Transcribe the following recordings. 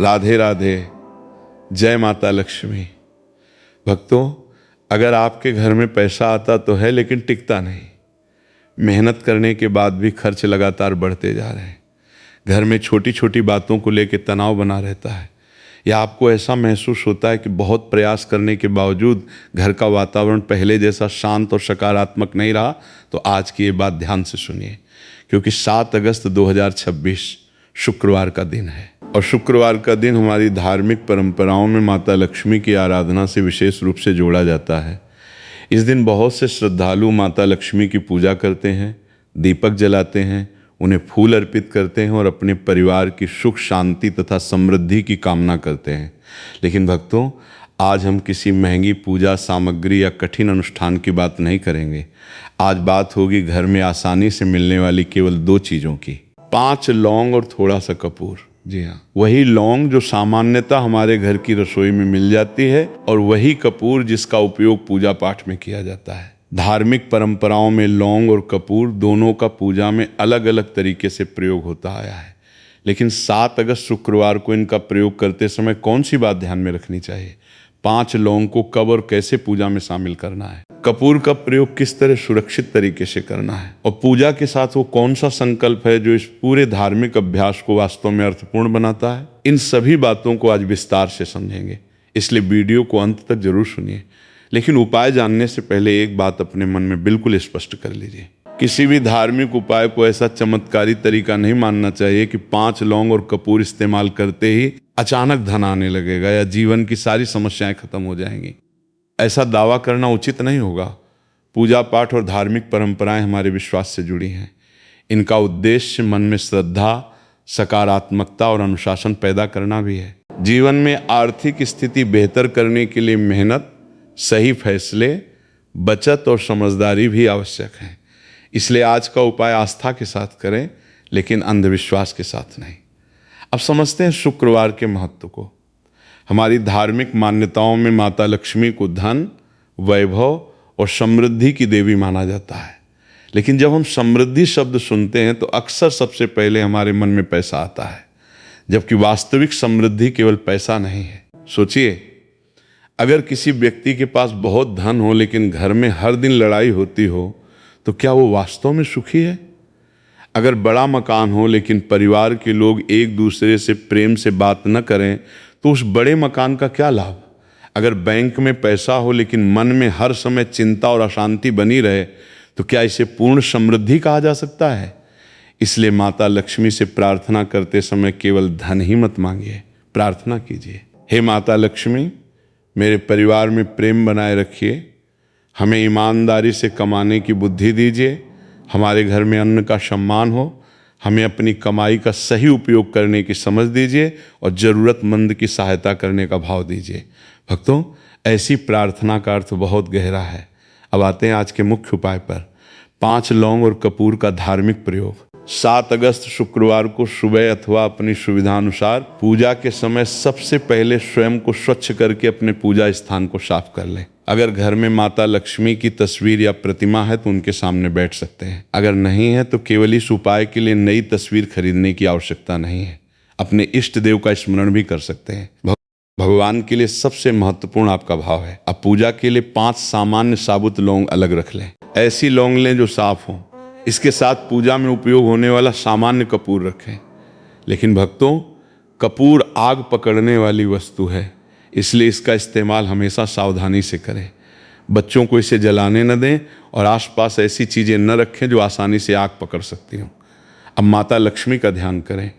राधे राधे, जय माता लक्ष्मी। भक्तों, अगर आपके घर में पैसा आता तो है लेकिन टिकता नहीं। मेहनत करने के बाद भी खर्च लगातार बढ़ते जा रहे हैं। घर में छोटी छोटी बातों को लेकर तनाव बना रहता है, या आपको ऐसा महसूस होता है कि बहुत प्रयास करने के बावजूद घर का वातावरण पहले जैसा शांत और सकारात्मक नहीं रहा। तो आज की ये बात ध्यान से सुनिए, क्योंकि 7 अगस्त 2026 शुक्रवार का दिन है, और शुक्रवार का दिन हमारी धार्मिक परंपराओं में माता लक्ष्मी की आराधना से विशेष रूप से जोड़ा जाता है। इस दिन बहुत से श्रद्धालु माता लक्ष्मी की पूजा करते हैं, दीपक जलाते हैं, उन्हें फूल अर्पित करते हैं और अपने परिवार की सुख शांति तथा समृद्धि की कामना करते हैं। लेकिन भक्तों, आज हम किसी महंगी पूजा सामग्री या कठिन अनुष्ठान की बात नहीं करेंगे। आज बात होगी घर में आसानी से मिलने वाली केवल 2 चीज़ों की, 5 लौंग और थोड़ा सा कपूर। जी हाँ, वही लौंग जो सामान्यतः हमारे घर की रसोई में मिल जाती है, और वही कपूर जिसका उपयोग पूजा पाठ में किया जाता है। धार्मिक परंपराओं में लौंग और कपूर दोनों का पूजा में अलग अलग तरीके से प्रयोग होता आया है, लेकिन 7 अगस्त शुक्रवार को इनका प्रयोग करते समय कौन सी बात ध्यान में रखनी चाहिए? 5 लौंग को कब और कैसे पूजा में शामिल करना है, कपूर का प्रयोग किस तरह सुरक्षित तरीके से करना है, और पूजा के साथ वो कौन सा संकल्प है जो इस पूरे धार्मिक अभ्यास को वास्तव में अर्थपूर्ण बनाता है। इन सभी बातों को आज विस्तार से समझेंगे, इसलिए वीडियो को अंत तक जरूर सुनिए। लेकिन उपाय जानने से पहले एक बात अपने मन में बिल्कुल स्पष्ट कर लीजिए, किसी भी धार्मिक उपाय को ऐसा चमत्कारी तरीका नहीं मानना चाहिए कि 5 लौंग और कपूर इस्तेमाल करते ही अचानक धन आने लगेगा या जीवन की सारी समस्याएं खत्म हो जाएंगी। ऐसा दावा करना उचित नहीं होगा। पूजा पाठ और धार्मिक परंपराएं हमारे विश्वास से जुड़ी हैं। इनका उद्देश्य मन में श्रद्धा, सकारात्मकता और अनुशासन पैदा करना भी है। जीवन में आर्थिक स्थिति बेहतर करने के लिए मेहनत, सही फैसले, बचत और समझदारी भी आवश्यक है। इसलिए आज का उपाय आस्था के साथ करें, लेकिन अंधविश्वास के साथ नहीं। अब समझते हैं शुक्रवार के महत्व को। हमारी धार्मिक मान्यताओं में माता लक्ष्मी को धन, वैभव और समृद्धि की देवी माना जाता है। लेकिन जब हम समृद्धि शब्द सुनते हैं तो अक्सर सबसे पहले हमारे मन में पैसा आता है, जबकि वास्तविक समृद्धि केवल पैसा नहीं है। सोचिए, अगर किसी व्यक्ति के पास बहुत धन हो लेकिन घर में हर दिन लड़ाई होती हो, तो क्या वो वास्तव में सुखी है? अगर बड़ा मकान हो लेकिन परिवार के लोग एक दूसरे से प्रेम से बात न करें, तो उस बड़े मकान का क्या लाभ? अगर बैंक में पैसा हो लेकिन मन में हर समय चिंता और अशांति बनी रहे, तो क्या इसे पूर्ण समृद्धि कहा जा सकता है? इसलिए माता लक्ष्मी से प्रार्थना करते समय केवल धन ही मत मांगिए, प्रार्थना कीजिए, हे माता लक्ष्मी, मेरे परिवार में प्रेम बनाए रखिए, हमें ईमानदारी से कमाने की बुद्धि दीजिए, हमारे घर में अन्न का सम्मान हो, हमें अपनी कमाई का सही उपयोग करने की समझ दीजिए और ज़रूरतमंद की सहायता करने का भाव दीजिए। भक्तों, ऐसी प्रार्थना का अर्थ बहुत गहरा है। अब आते हैं आज के मुख्य उपाय पर। 5 लौंग और कपूर का धार्मिक प्रयोग। 7 अगस्त शुक्रवार को सुबह अथवा अपनी सुविधानुसार पूजा के समय सबसे पहले स्वयं को स्वच्छ करके अपने पूजा स्थान को साफ कर लें। अगर घर में माता लक्ष्मी की तस्वीर या प्रतिमा है तो उनके सामने बैठ सकते हैं। अगर नहीं है तो केवल इस उपाय के लिए नई तस्वीर खरीदने की आवश्यकता नहीं है। अपने इष्ट देव का स्मरण भी कर सकते हैं। भगवान के लिए सबसे महत्वपूर्ण आपका भाव है। अब पूजा के लिए 5 सामान्य साबुत लौंग अलग रख लें। ऐसी लौंग लें जो साफ हों। इसके साथ पूजा में उपयोग होने वाला सामान्य कपूर रखें। लेकिन भक्तों, कपूर आग पकड़ने वाली वस्तु है, इसलिए इसका इस्तेमाल हमेशा सावधानी से करें। बच्चों को इसे जलाने न दें और आसपास ऐसी चीज़ें न रखें जो आसानी से आग पकड़ सकती हों। अब माता लक्ष्मी का ध्यान करें।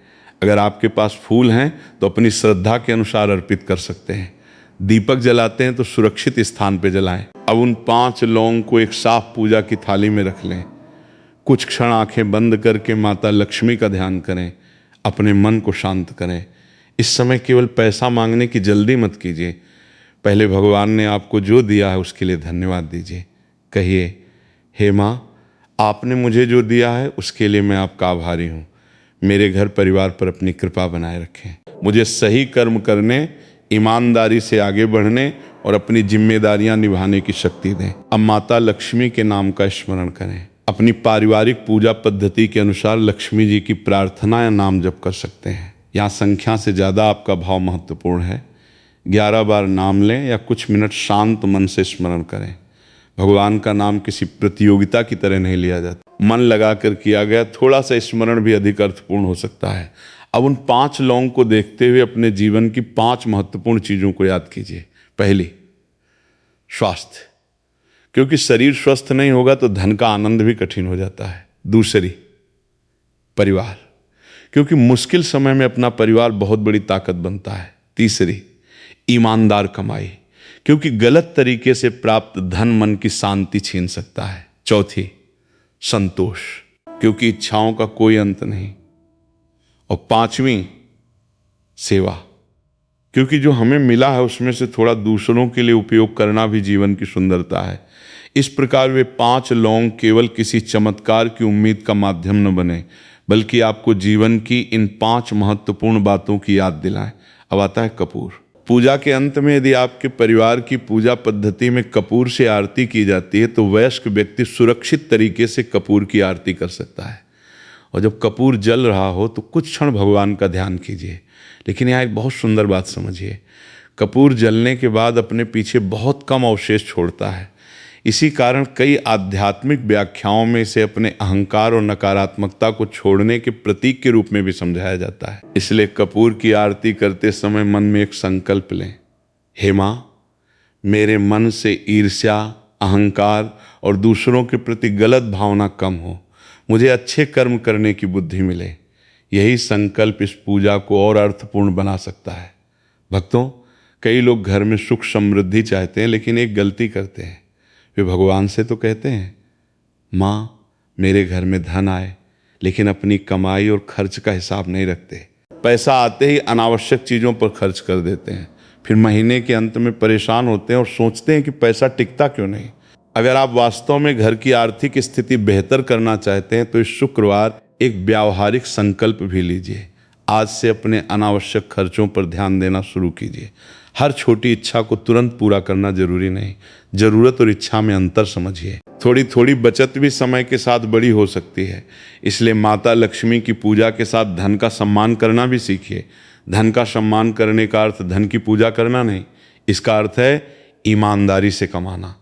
अगर आपके पास फूल हैं तो अपनी श्रद्धा के अनुसार अर्पित कर सकते हैं। दीपक जलाते हैं तो सुरक्षित स्थान पर जलाएं। अब उन 5 लौंग को एक साफ पूजा की थाली में रख लें। कुछ क्षण आंखें बंद करके माता लक्ष्मी का ध्यान करें, अपने मन को शांत करें। इस समय केवल पैसा मांगने की जल्दी मत कीजिए। पहले भगवान ने आपको जो दिया है उसके लिए धन्यवाद दीजिए। कहिए, हे माँ, आपने मुझे जो दिया है उसके लिए मैं आपका आभारी हूँ। मेरे घर परिवार पर अपनी कृपा बनाए रखें। मुझे सही कर्म करने, ईमानदारी से आगे बढ़ने और अपनी जिम्मेदारियां निभाने की शक्ति दें। अब माता लक्ष्मी के नाम का स्मरण करें। अपनी पारिवारिक पूजा पद्धति के अनुसार लक्ष्मी जी की प्रार्थना या नाम जप कर सकते हैं। यहाँ संख्या से ज़्यादा आपका भाव महत्वपूर्ण है। 11 बार नाम लें या कुछ मिनट शांत मन से स्मरण करें। भगवान का नाम किसी प्रतियोगिता की तरह नहीं लिया जाता, मन लगा कर किया गया थोड़ा सा स्मरण भी अधिक अर्थपूर्ण हो सकता है। अब उन 5 लौंग को देखते हुए अपने जीवन की 5 महत्वपूर्ण चीज़ों को याद कीजिए। पहली, स्वास्थ्य, क्योंकि शरीर स्वस्थ नहीं होगा तो धन का आनंद भी कठिन हो जाता है। दूसरी, परिवार, क्योंकि मुश्किल समय में अपना परिवार बहुत बड़ी ताकत बनता है। तीसरी, ईमानदार कमाई, क्योंकि गलत तरीके से प्राप्त धन मन की शांति छीन सकता है। चौथी, संतोष, क्योंकि इच्छाओं का कोई अंत नहीं। और पांचवी, सेवा, क्योंकि जो हमें मिला है उसमें से थोड़ा दूसरों के लिए उपयोग करना भी जीवन की सुंदरता है। इस प्रकार वे 5 लौंग केवल किसी चमत्कार की उम्मीद का माध्यम न बने, बल्कि आपको जीवन की इन 5 महत्वपूर्ण बातों की याद दिलाएं। अब आता है कपूर। पूजा के अंत में यदि आपके परिवार की पूजा पद्धति में कपूर से आरती की जाती है तो वयस्क व्यक्ति सुरक्षित तरीके से कपूर की आरती कर सकता है। और जब कपूर जल रहा हो तो कुछ क्षण भगवान का ध्यान कीजिए। लेकिन यहाँ एक बहुत सुंदर बात समझिए, कपूर जलने के बाद अपने पीछे बहुत कम अवशेष छोड़ता है। इसी कारण कई आध्यात्मिक व्याख्याओं में इसे अपने अहंकार और नकारात्मकता को छोड़ने के प्रतीक के रूप में भी समझाया जाता है। इसलिए कपूर की आरती करते समय मन में एक संकल्प लें, हे माँ, मेरे मन से ईर्ष्या, अहंकार और दूसरों के प्रति गलत भावना कम हो, मुझे अच्छे कर्म करने की बुद्धि मिले। यही संकल्प इस पूजा को और अर्थपूर्ण बना सकता है। भक्तों, कई लोग घर में सुख समृद्धि चाहते हैं लेकिन एक गलती करते हैं। वे भगवान से तो कहते हैं, माँ मेरे घर में धन आए, लेकिन अपनी कमाई और खर्च का हिसाब नहीं रखते। पैसा आते ही अनावश्यक चीज़ों पर खर्च कर देते हैं। फिर महीने के अंत में परेशान होते हैं और सोचते हैं कि पैसा टिकता क्यों नहीं। अगर आप वास्तव में घर की आर्थिक स्थिति बेहतर करना चाहते हैं तो इस शुक्रवार एक व्यावहारिक संकल्प भी लीजिए। आज से अपने अनावश्यक खर्चों पर ध्यान देना शुरू कीजिए। हर छोटी इच्छा को तुरंत पूरा करना जरूरी नहीं, जरूरत और इच्छा में अंतर समझिए। थोड़ी थोड़ी बचत भी समय के साथ बड़ी हो सकती है। इसलिए माता लक्ष्मी की पूजा के साथ धन का सम्मान करना भी सीखिए। धन का सम्मान करने का अर्थ धन की पूजा करना नहीं, इसका अर्थ है ईमानदारी से कमाना,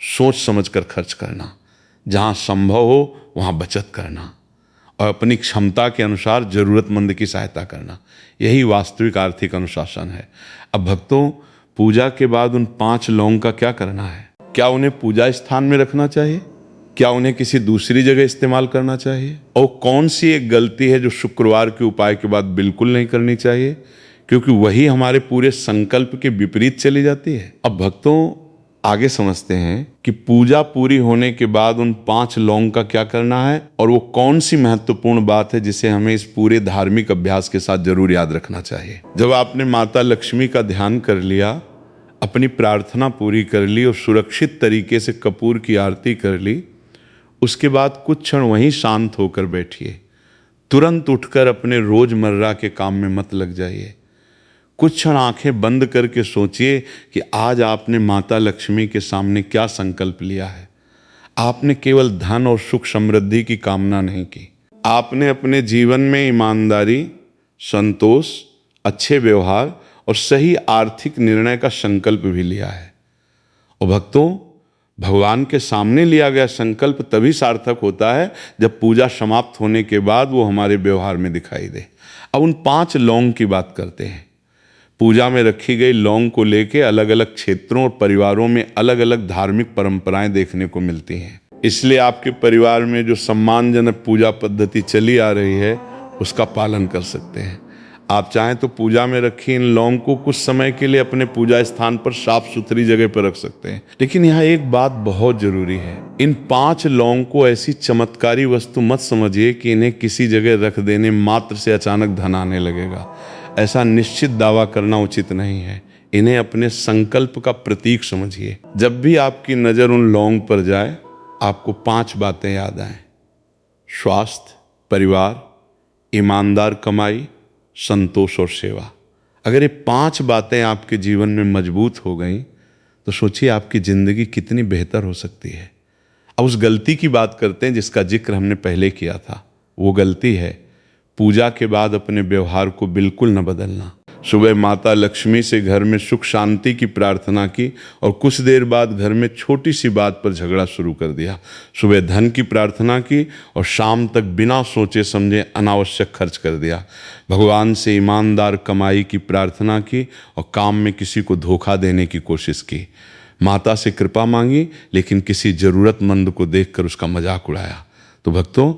सोच समझकर खर्च करना, जहाँ संभव हो वहाँ बचत करना और अपनी क्षमता के अनुसार जरूरतमंद की सहायता करना। यही वास्तविक आर्थिक अनुशासन है। अब भक्तों, पूजा के बाद उन 5 लौंग का क्या करना है? क्या उन्हें पूजा स्थान में रखना चाहिए? क्या उन्हें किसी दूसरी जगह इस्तेमाल करना चाहिए? और कौन सी एक गलती है जो शुक्रवार के उपाय के बाद बिल्कुल नहीं करनी चाहिए, क्योंकि वही हमारे पूरे संकल्प के विपरीत चली जाती है? अब भक्तों, आगे समझते हैं कि पूजा पूरी होने के बाद उन 5 लौंग का क्या करना है और वो कौन सी महत्वपूर्ण बात है जिसे हमें इस पूरे धार्मिक अभ्यास के साथ जरूर याद रखना चाहिए। जब आपने माता लक्ष्मी का ध्यान कर लिया, अपनी प्रार्थना पूरी कर ली और सुरक्षित तरीके से कपूर की आरती कर ली, उसके बाद कुछ क्षण वहीं शांत होकर बैठिए। तुरंत उठकर अपने रोजमर्रा के काम में मत लग जाइए। कुछ क्षण आंखें बंद करके सोचिए कि आज आपने माता लक्ष्मी के सामने क्या संकल्प लिया है। आपने केवल धन और सुख समृद्धि की कामना नहीं की, आपने अपने जीवन में ईमानदारी, संतोष, अच्छे व्यवहार और सही आर्थिक निर्णय का संकल्प भी लिया है। और भक्तों, भगवान के सामने लिया गया संकल्प तभी सार्थक होता है जब पूजा समाप्त होने के बाद वो हमारे व्यवहार में दिखाई दे। अब उन 5 लौंग की बात करते हैं। पूजा में रखी गई लौंग को लेकर अलग अलग क्षेत्रों और परिवारों में अलग अलग धार्मिक परंपराएं देखने को मिलती हैं। इसलिए आपके परिवार में जो सम्मानजनक पूजा पद्धति चली आ रही है उसका पालन कर सकते हैं। आप चाहें तो पूजा में रखी इन लौंग को कुछ समय के लिए अपने पूजा स्थान पर साफ सुथरी जगह पर रख सकते हैं। लेकिन यहाँ एक बात बहुत जरूरी है, इन 5 लौंग को ऐसी चमत्कारी वस्तु मत समझिए कि इन्हें किसी जगह रख देने मात्र से अचानक धन आने लगेगा। ऐसा निश्चित दावा करना उचित नहीं है। इन्हें अपने संकल्प का प्रतीक समझिए। जब भी आपकी नज़र उन लौंग पर जाए, आपको 5 बातें याद आएं: स्वास्थ्य, परिवार, ईमानदार कमाई, संतोष और सेवा। अगर ये 5 बातें आपके जीवन में मजबूत हो गई तो सोचिए आपकी ज़िंदगी कितनी बेहतर हो सकती है। अब उस गलती की बात करते हैं जिसका जिक्र हमने पहले किया था। वो गलती है पूजा के बाद अपने व्यवहार को बिल्कुल न बदलना। सुबह माता लक्ष्मी से घर में सुख शांति की प्रार्थना की और कुछ देर बाद घर में छोटी सी बात पर झगड़ा शुरू कर दिया। सुबह धन की प्रार्थना की और शाम तक बिना सोचे समझे अनावश्यक खर्च कर दिया। भगवान से ईमानदार कमाई की प्रार्थना की और काम में किसी को धोखा देने की कोशिश की। माता से कृपा मांगी लेकिन किसी ज़रूरतमंद को देखकर उसका मजाक उड़ाया। तो भक्तों,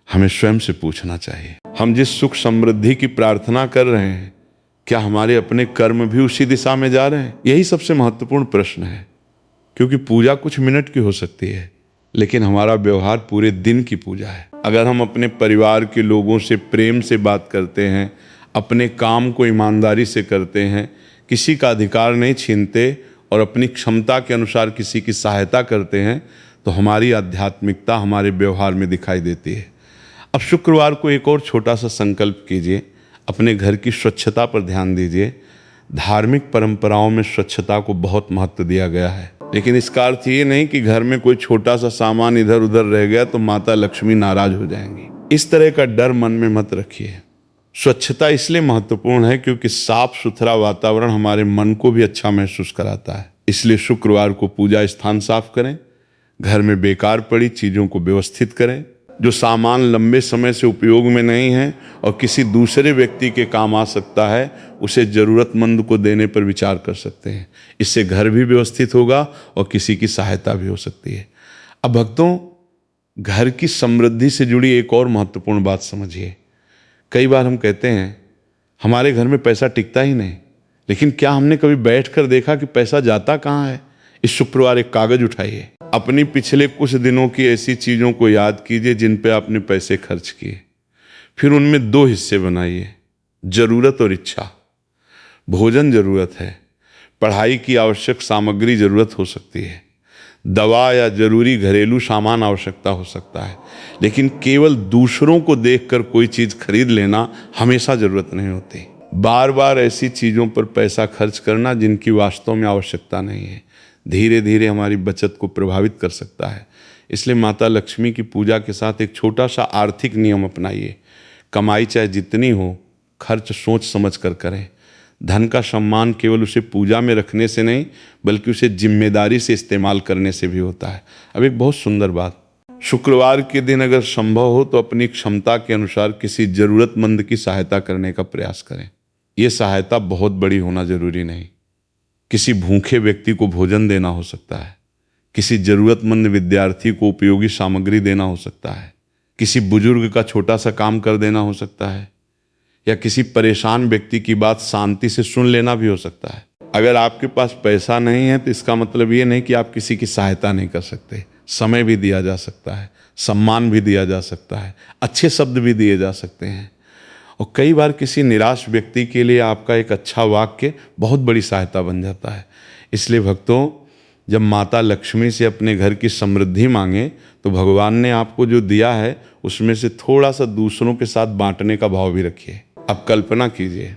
हमें स्वयं से पूछना चाहिए, हम जिस सुख समृद्धि की प्रार्थना कर रहे हैं, क्या हमारे अपने कर्म भी उसी दिशा में जा रहे हैं? यही सबसे महत्वपूर्ण प्रश्न है, क्योंकि पूजा कुछ मिनट की हो सकती है लेकिन हमारा व्यवहार पूरे दिन की पूजा है। अगर हम अपने परिवार के लोगों से प्रेम से बात करते हैं, अपने काम को ईमानदारी से करते हैं, किसी का अधिकार नहीं छीनते और अपनी क्षमता के अनुसार किसी की सहायता करते हैं, तो हमारी आध्यात्मिकता हमारे व्यवहार में दिखाई देती है। अब शुक्रवार को एक और छोटा सा संकल्प कीजिए, अपने घर की स्वच्छता पर ध्यान दीजिए। धार्मिक परंपराओं में स्वच्छता को बहुत महत्व दिया गया है, लेकिन इसका अर्थ ये नहीं कि घर में कोई छोटा सा सामान इधर उधर रह गया तो माता लक्ष्मी नाराज हो जाएंगी। इस तरह का डर मन में मत रखिए। स्वच्छता इसलिए महत्वपूर्ण है क्योंकि साफ सुथरा वातावरण हमारे मन को भी अच्छा महसूस कराता है। इसलिए शुक्रवार को पूजा स्थान साफ करें, घर में बेकार पड़ी चीज़ों को व्यवस्थित करें, जो सामान लंबे समय से उपयोग में नहीं है और किसी दूसरे व्यक्ति के काम आ सकता है, उसे ज़रूरतमंद को देने पर विचार कर सकते हैं। इससे घर भी व्यवस्थित होगा और किसी की सहायता भी हो सकती है। अब भक्तों, घर की समृद्धि से जुड़ी एक और महत्वपूर्ण बात समझिए। कई बार हम कहते हैं हमारे घर में पैसा टिकता ही नहीं, लेकिन क्या हमने कभी बैठकर देखा कि पैसा जाता कहाँ है? इस शुक्रवार एक कागज उठाइए, अपनी पिछले कुछ दिनों की ऐसी चीज़ों को याद कीजिए जिन पे आपने पैसे खर्च किए। फिर उनमें 2 हिस्से बनाइए, ज़रूरत और इच्छा। भोजन ज़रूरत है, पढ़ाई की आवश्यक सामग्री ज़रूरत हो सकती है, दवा या ज़रूरी घरेलू सामान आवश्यकता हो सकता है, लेकिन केवल दूसरों को देखकर कोई चीज़ खरीद लेना हमेशा ज़रूरत नहीं होती। बार बार ऐसी चीज़ों पर पैसा खर्च करना जिनकी वास्तव में आवश्यकता नहीं है, धीरे धीरे हमारी बचत को प्रभावित कर सकता है। इसलिए माता लक्ष्मी की पूजा के साथ एक छोटा सा आर्थिक नियम अपनाइए। कमाई चाहे जितनी हो, खर्च सोच समझ कर करें। धन का सम्मान केवल उसे पूजा में रखने से नहीं, बल्कि उसे जिम्मेदारी से इस्तेमाल करने से भी होता है। अब एक बहुत सुंदर बात, शुक्रवार के दिन अगर संभव हो तो अपनी क्षमता के अनुसार किसी ज़रूरतमंद की सहायता करने का प्रयास करें। ये सहायता बहुत बड़ी होना जरूरी नहीं। किसी भूखे व्यक्ति को भोजन देना हो सकता है, किसी ज़रूरतमंद विद्यार्थी को उपयोगी सामग्री देना हो सकता है, किसी बुजुर्ग का छोटा सा काम कर देना हो सकता है, या किसी परेशान व्यक्ति की बात शांति से सुन लेना भी हो सकता है। अगर आपके पास पैसा नहीं है तो इसका मतलब ये नहीं कि आप किसी की सहायता नहीं कर सकते। समय भी दिया जा सकता है, सम्मान भी दिया जा सकता है, अच्छे शब्द भी दिए जा सकते हैं, और कई बार किसी निराश व्यक्ति के लिए आपका एक अच्छा वाक्य बहुत बड़ी सहायता बन जाता है। इसलिए भक्तों, जब माता लक्ष्मी से अपने घर की समृद्धि मांगे तो भगवान ने आपको जो दिया है उसमें से थोड़ा सा दूसरों के साथ बांटने का भाव भी रखिए। अब कल्पना कीजिए,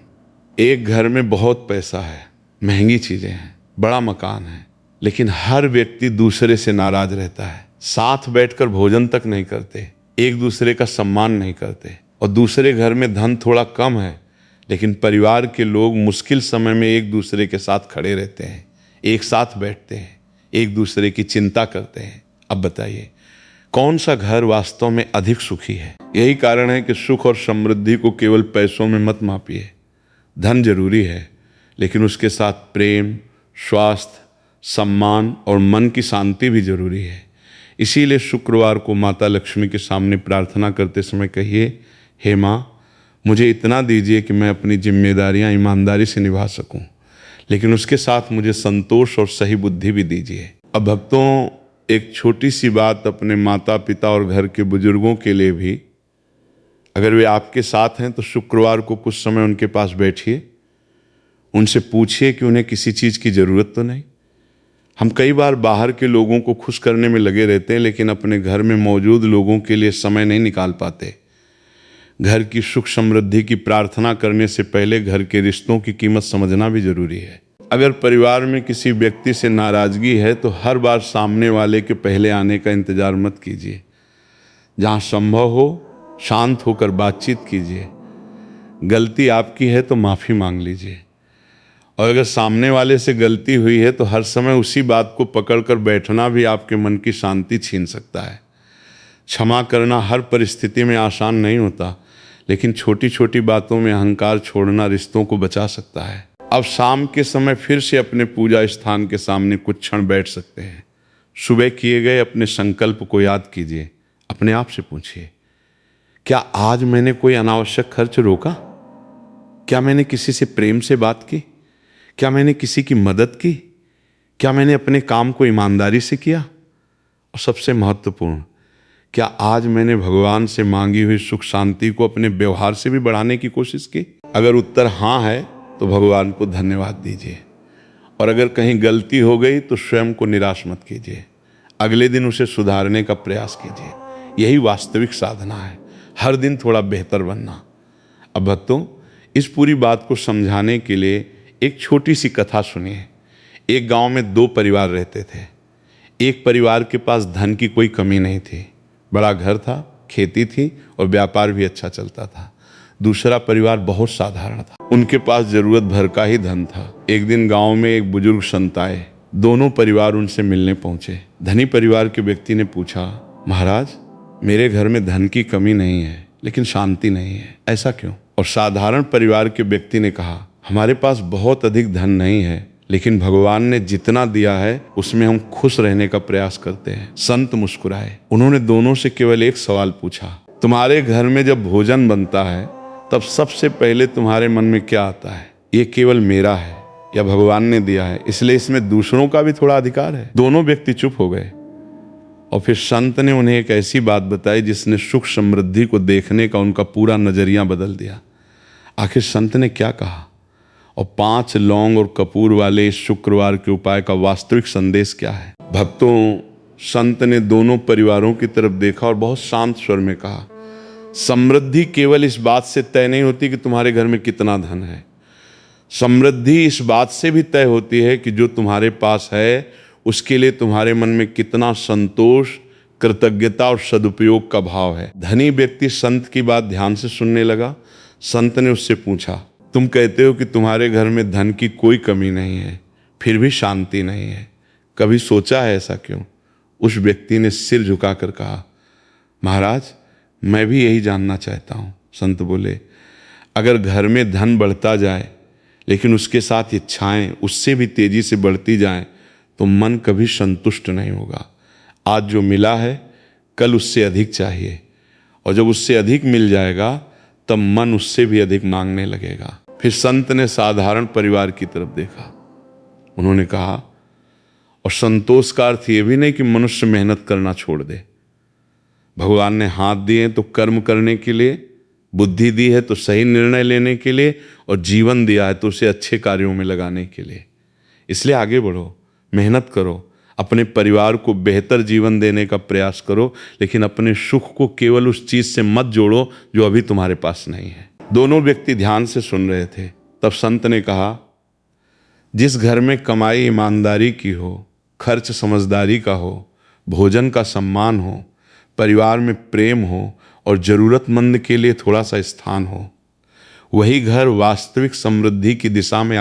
एक घर में बहुत पैसा है, महंगी चीज़ें हैं, बड़ा मकान है, लेकिन हर व्यक्ति दूसरे से नाराज रहता है, साथ बैठकर भोजन तक नहीं करते, एक दूसरे का सम्मान नहीं करते। और दूसरे घर में धन थोड़ा कम है, लेकिन परिवार के लोग मुश्किल समय में एक दूसरे के साथ खड़े रहते हैं, एक साथ बैठते हैं, एक दूसरे की चिंता करते हैं। अब बताइए, कौन सा घर वास्तव में अधिक सुखी है? यही कारण है कि सुख और समृद्धि को केवल पैसों में मत मापिए। धन जरूरी है, लेकिन उसके साथ प्रेम, स्वास्थ्य, सम्मान और मन की शांति भी जरूरी है। इसीलिए शुक्रवार को माता लक्ष्मी के सामने प्रार्थना करते समय कहिए, हे माँ, मुझे इतना दीजिए कि मैं अपनी जिम्मेदारियां ईमानदारी से निभा सकूं, लेकिन उसके साथ मुझे संतोष और सही बुद्धि भी दीजिए। अब भक्तों, एक छोटी सी बात अपने माता पिता और घर के बुजुर्गों के लिए भी, अगर वे आपके साथ हैं तो शुक्रवार को कुछ समय उनके पास बैठिए, उनसे पूछिए कि उन्हें किसी चीज़ की ज़रूरत तो नहीं। हम कई बार बाहर के लोगों को खुश करने में लगे रहते हैं, लेकिन अपने घर में मौजूद लोगों के लिए समय नहीं निकाल पाते। घर की सुख समृद्धि की प्रार्थना करने से पहले घर के रिश्तों की कीमत समझना भी जरूरी है। अगर परिवार में किसी व्यक्ति से नाराजगी है तो हर बार सामने वाले के पहले आने का इंतजार मत कीजिए। जहाँ संभव हो शांत होकर बातचीत कीजिए गलती आपकी है तो माफ़ी मांग लीजिए, और अगर सामने वाले से गलती हुई है तो हर समय उसी बात को पकड़कर बैठना भी आपके मन की शांति छीन सकता है। क्षमा करना हर परिस्थिति में आसान नहीं होता, लेकिन छोटी छोटी बातों में अहंकार छोड़ना रिश्तों को बचा सकता है। अब शाम के समय फिर से अपने पूजा स्थान के सामने कुछ क्षण बैठ सकते हैं। सुबह किए गए अपने संकल्प को याद कीजिए। अपने आप से पूछिए, क्या आज मैंने कोई अनावश्यक खर्च रोका? क्या मैंने किसी से प्रेम से बात की? क्या मैंने किसी की मदद की? क्या मैंने अपने काम को ईमानदारी से किया? और सबसे महत्वपूर्ण, क्या आज मैंने भगवान से मांगी हुई सुख शांति को अपने व्यवहार से भी बढ़ाने की कोशिश की? अगर उत्तर हाँ है तो भगवान को धन्यवाद दीजिए, और अगर कहीं गलती हो गई तो स्वयं को निराश मत कीजिए। अगले दिन उसे सुधारने का प्रयास कीजिए। यही वास्तविक साधना है, हर दिन थोड़ा बेहतर बनना। अब भक्तों, इस पूरी बात को समझाने के लिए एक छोटी सी कथा सुनिए। एक गांव में 2 परिवार रहते थे। एक परिवार के पास धन की कोई कमी नहीं थी, बड़ा घर था, खेती थी और व्यापार भी अच्छा चलता था। दूसरा परिवार बहुत साधारण था, उनके पास जरूरत भर का ही धन था। एक दिन गांव में एक बुजुर्ग संत आए। दोनों परिवार उनसे मिलने पहुंचे। धनी परिवार के व्यक्ति ने पूछा, महाराज, मेरे घर में धन की कमी नहीं है, लेकिन शांति नहीं है, ऐसा क्यों? और साधारण परिवार के व्यक्ति ने कहा, हमारे पास बहुत अधिक धन नहीं है, लेकिन भगवान ने जितना दिया है उसमें हम खुश रहने का प्रयास करते हैं। संत मुस्कुराए। उन्होंने दोनों से केवल एक सवाल पूछा, तुम्हारे घर में जब भोजन बनता है तब सबसे पहले तुम्हारे मन में क्या आता है? ये केवल मेरा है या भगवान ने दिया है, इसलिए इसमें दूसरों का भी थोड़ा अधिकार है? दोनों व्यक्ति चुप हो गए, और फिर संत ने उन्हें एक ऐसी बात बताई जिसने सुख समृद्धि को देखने का उनका पूरा नजरिया बदल दिया। आखिर संत ने क्या कहा, और 5 लौंग और कपूर वाले इस शुक्रवार के उपाय का वास्तविक संदेश क्या है? भक्तों, संत ने दोनों परिवारों की तरफ देखा और बहुत शांत स्वर में कहा, समृद्धि केवल इस बात से तय नहीं होती कि तुम्हारे घर में कितना धन है। समृद्धि इस बात से भी तय होती है कि जो तुम्हारे पास है उसके लिए तुम्हारे मन में कितना संतोष, कृतज्ञता और सदुपयोग का भाव है। धनी व्यक्ति संत की बात ध्यान से सुनने लगा। संत ने उससे पूछा, तुम कहते हो कि तुम्हारे घर में धन की कोई कमी नहीं है, फिर भी शांति नहीं है, कभी सोचा है ऐसा क्यों? उस व्यक्ति ने सिर झुकाकर कहा, महाराज, मैं भी यही जानना चाहता हूँ। संत बोले, अगर घर में धन बढ़ता जाए लेकिन उसके साथ इच्छाएं उससे भी तेजी से बढ़ती जाएं तो मन कभी संतुष्ट नहीं होगा। आज जो मिला है कल उससे अधिक चाहिए, और जब उससे अधिक मिल जाएगा तब मन उससे भी अधिक मांगने लगेगा। फिर संत ने साधारण परिवार की तरफ देखा। उन्होंने कहा, और संतोष का अर्थ ये भी नहीं कि मनुष्य मेहनत करना छोड़ दे। भगवान ने हाथ दिए तो कर्म करने के लिए, बुद्धि दी है तो सही निर्णय लेने के लिए, और जीवन दिया है तो उसे अच्छे कार्यों में लगाने के लिए। इसलिए आगे बढ़ो, मेहनत करो, अपने परिवार को बेहतर जीवन देने का प्रयास करो, लेकिन अपने सुख को केवल उस चीज से मत जोड़ो जो अभी तुम्हारे पास नहीं है। दोनों व्यक्ति ध्यान से सुन रहे थे। तब संत ने कहा, जिस घर में कमाई ईमानदारी की हो, खर्च समझदारी का हो, भोजन का सम्मान हो, परिवार में प्रेम हो और जरूरतमंद के लिए थोड़ा सा स्थान हो, वही घर वास्तविक समृद्धि की दिशा में